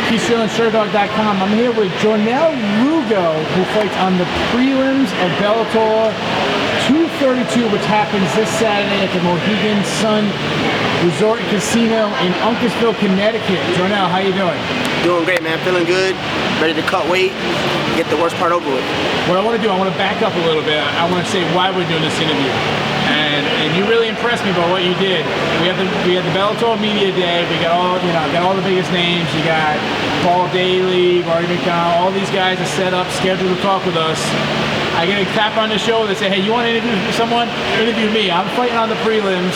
He's still on Sherdog.com. I'm here with Jornel Lugo, who fights on the prelims of Bellator 232, which happens this Saturday at the Mohegan Sun Resort and Casino in Uncasville, Connecticut. Jornel, how you doing? Doing great, man. Feeling good. Ready to cut weight. Get the worst part over with. What I want to do, I want to back up a little bit. I want to say why we're doing this interview. And you really impressed me by what you did. We had the Bellator Media Day. We got all the biggest names. You got Paul Daly, Marty McDonald, all these guys are set up, scheduled to talk with us. I get a tap on the shoulder that say, hey, you want to interview someone? Interview me. I'm fighting on the prelims,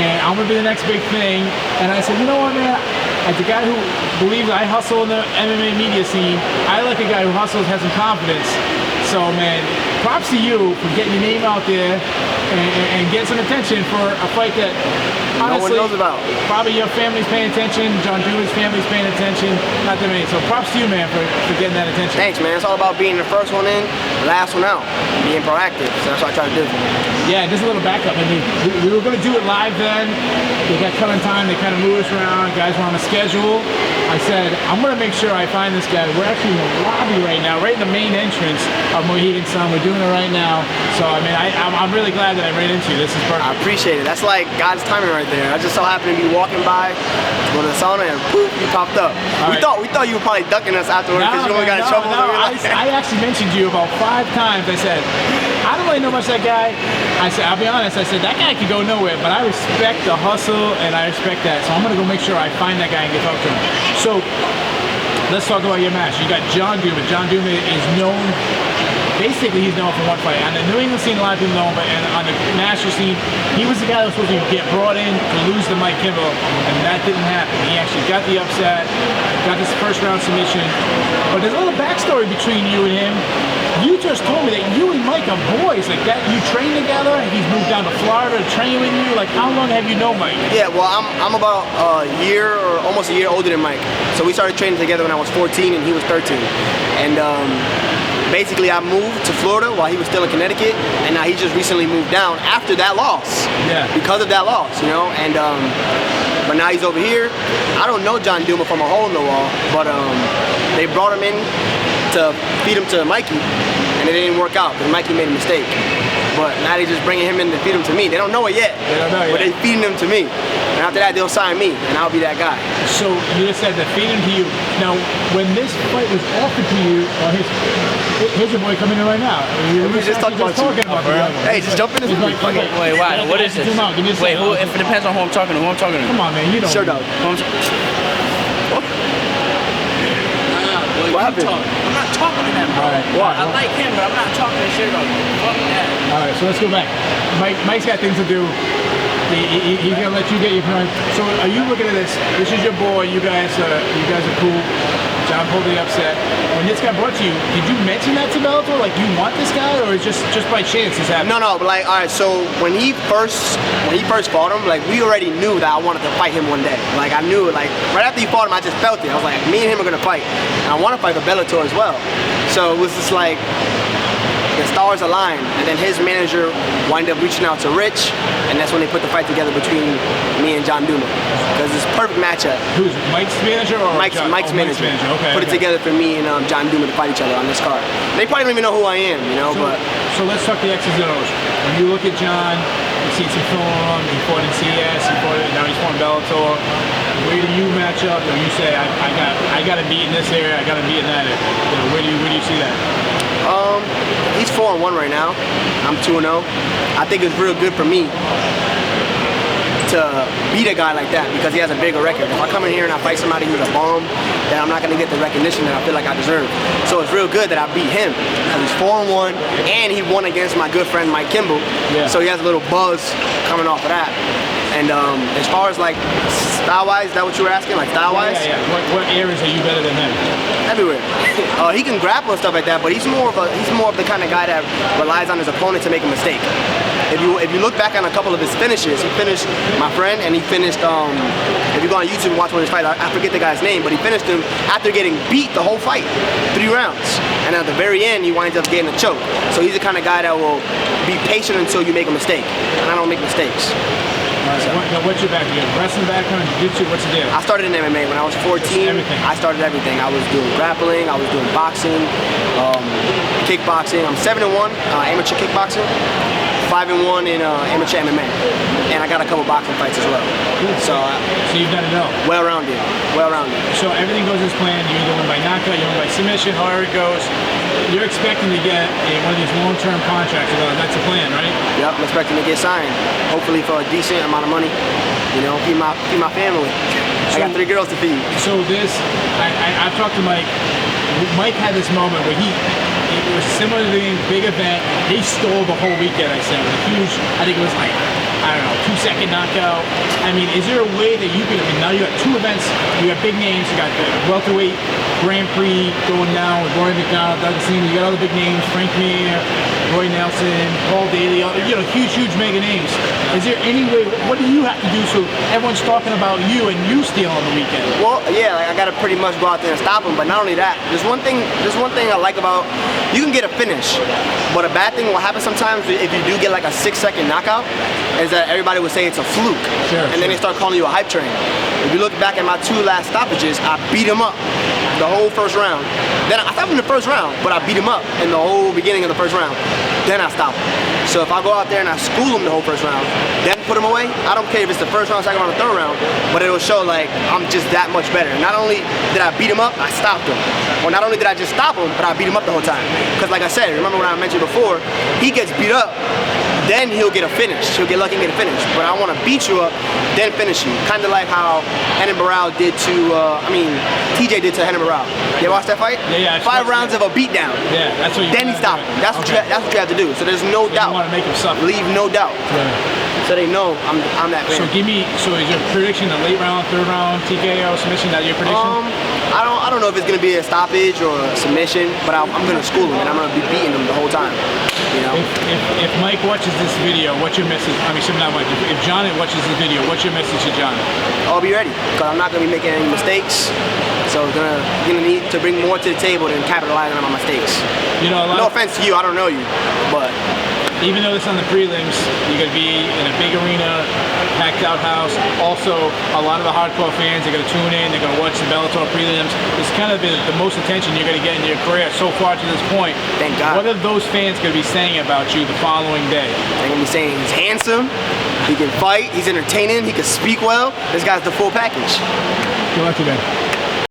and I'm gonna be the next big thing. And I said, you know what, man? As a guy who believes I hustle in the MMA media scene, I like a guy who hustles, has some confidence. So, man, props to you for getting your name out there and getting some attention for a fight that honestly, no one knows about. Probably your family's paying attention, John Douma's family's paying attention, not that many. So props to you, man, for getting that attention. Thanks, man. It's all about being the first one in, the last one out, being proactive. So that's what I try to do. Yeah, just a little backup. I mean, we were going to do it live then. They got cut on time. They kind of moved us around. Guys were on a schedule. I said, I'm going to make sure I find this guy. We're actually in the lobby right now, right in the main entrance of Mohegan Sun. We're doing it right now. So, I mean, I'm really glad that I ran into you. This is perfect. I appreciate it. That's like God's timing right there. I just so happened to be walking by, go to the sauna, and poof, you popped up. We thought you were probably ducking us afterwards because you only got in trouble. I actually mentioned you about 5 times. I said, I don't really know much of that guy. I said, I'll be honest, I said, that guy could go nowhere, but I respect the hustle and I respect that. So I'm going to go make sure I find that guy and get talk to him. So let's talk about your match. You got John Douma. John Douma is known, basically he's known for one fight. On the New England scene, a lot of people know him, but on the national scene, he was the guy that was supposed to get brought in to lose to Mike Kimbel, and that didn't happen. He actually got the upset, got this first round submission. But there's a little backstory between you and him. You just told me that you and Mike are boys, like that. You train together. He's moved down to Florida to train with you. Like, how long have you known Mike? Yeah, well, I'm about a year or almost a year older than Mike. So we started training together when I was 14 and he was 13. And basically, I moved to Florida while he was still in Connecticut, and now he just recently moved down after that loss. Yeah. Because of that loss, you know. And but now he's over here. I don't know John Douma from a hole in the wall, but they brought him in to feed him to Mikey, and it didn't work out because Mikey made a mistake. But now they just bringing him in to feed him to me. They don't know it yet. They don't know yet. But they're feeding him to me. And after that, they'll sign me, and I'll be that guy. So you just said they're feeding to you. Now, when this fight was offered to you, here's your boy coming in right now. We just talking about Hey, just jump in this movie. Wait, why? What is this? Wait, who? If it depends on who I'm talking to, Come on, man. You don't. Sherdog. What happened? I'm not talking to him, bro. Right. Why? I like him, but I'm not talking to Sherdog. Fuck that. All right, so let's go back. Mike's got things to do. He's gonna let you get your point. So are you looking at this? This is your boy. You guys are cool. John pulled the upset. When this got brought to you, did you mention that to Bellator? Like, you want this guy, or is just by chance this happened? No, but like, all right. So when he first fought him, like, we already knew that I wanted to fight him one day. Like, I knew it. Like, right after he fought him, I just felt it. I was like, me and him are gonna fight, and I want to fight for Bellator as well. So it was just like, the stars aligned, and then his manager wound up reaching out to Rich, and that's when they put the fight together between me and John Douma. Because it's a perfect matchup. Who's Mike's manager or Mike's manager? Okay. Put it together for me and John Douma to fight each other on this card. They probably don't even know who I am, you know. So let's talk the X's and O's. When you look at John, you see some film on him. He fought in CS. Now he's fought in Bellator. Where do you match up? Or you say I got to be in this area. I got to be in that area. You know, where do you see that? He's 4-1 right now. I'm 2-0. I think it's real good for me to beat a guy like that because he has a bigger record. If I come in here and I fight somebody who's a bomb, then I'm not going to get the recognition that I feel like I deserve. So it's real good that I beat him because he's 4-1 and he won against my good friend Mike Kimbel. Yeah. So he has a little buzz coming off of that. And as far as like style-wise, is that what you were asking? Like style-wise? Yeah. What areas are you better than him? Everywhere. He can grapple and stuff like that, but he's more of the kind of guy that relies on his opponent to make a mistake. If you look back on a couple of his finishes, he finished my friend, and he finished. If you go on YouTube and watch one of his fights, I forget the guy's name, but he finished him after getting beat the whole fight, 3 rounds, and at the very end, he winds up getting a choke. So he's the kind of guy that will be patient until you make a mistake, and I don't make mistakes. What's your background? You have wrestling background, jiu-jitsu, what's the deal? I started in MMA when I was 14. Everything. I started everything. I was doing grappling, I was doing boxing, kickboxing. I'm 7-1 amateur kickboxing, 5-1 in amateur MMA, and I got a couple boxing fights as well. So you've done it all. Well-rounded. So everything goes as planned. You either win by knockout, you win by submission, however it goes. You're expecting to get one of these long-term contracts. That's the plan, right? Yep, I'm expecting to get signed. Hopefully for a decent amount of money. You know, feed my family. I got 3 girls to feed. So I've talked to Mike. Mike had this moment where it was similar to the big event. He stole the whole weekend, I said. It was a huge, I think it was like, I don't know, 2-second knockout. I mean, is there a way that you can, now you got 2 events, you got big names, you got the welterweight Grand Prix going down with Roy McDonald, Doug Cena, you got all the big names, Frank Mir, Roy Nelson, Paul Daly, huge mega names. Is there any way, what do you have to do so everyone's talking about you and you steal on the weekend? Well, yeah, like I gotta pretty much go out there and stop him, but not only that, there's one thing I like about, you can get a finish, but a bad thing will happen sometimes if you do get like a 6-second knockout, is that everybody would say it's a fluke, and then they start calling you a hype train. If you look back at my 2 last stoppages, I beat him up the whole first round. Then I stopped him in the first round, but I beat him up in the whole beginning of the first round. Then I stop him. So if I go out there and I school him the whole first round, then put him away, I don't care if it's the first round, second round, or third round, but it'll show like I'm just that much better. Not only did I beat him up, I stopped him. Or not only did I just stop him, but I beat him up the whole time. Because like I said, remember when I mentioned before, he gets beat up, then he'll get a finish. He'll get lucky and get a finish. But I want to beat you up, then finish you. Kind of like how Henan Barral did to, TJ did to Henan Barral. You watch that fight? Yeah. 5 rounds of a beatdown. Yeah, that's what you. Then he stopped him. That's what you have to do. So there's no doubt. You want to make him suffer. Leave no doubt. So they know I'm that man. So is your prediction a late round, 3rd round, TKO, submission? That your prediction? I don't know if it's gonna be a stoppage or a submission, but I'm gonna school him and I'm gonna be beating him the whole time. You know. If Mike watches this video, what's your message? I mean, not Mike. If John watches this video, what's your message to John? I'll be ready because I'm not gonna be making any mistakes. So you're gonna need to bring more to the table than capitalizing on my mistakes. No offense to you, I don't know you, but. Even though it's on the prelims, you're going to be in a big arena, packed out house. Also, a lot of the hardcore fans are going to tune in, they're going to watch the Bellator prelims. It's kind of the most attention you're going to get in your career so far to this point. Thank God. What are those fans going to be saying about you the following day? They're going to be saying he's handsome, he can fight, he's entertaining, he can speak well. This guy's the full package. Good luck to you, man.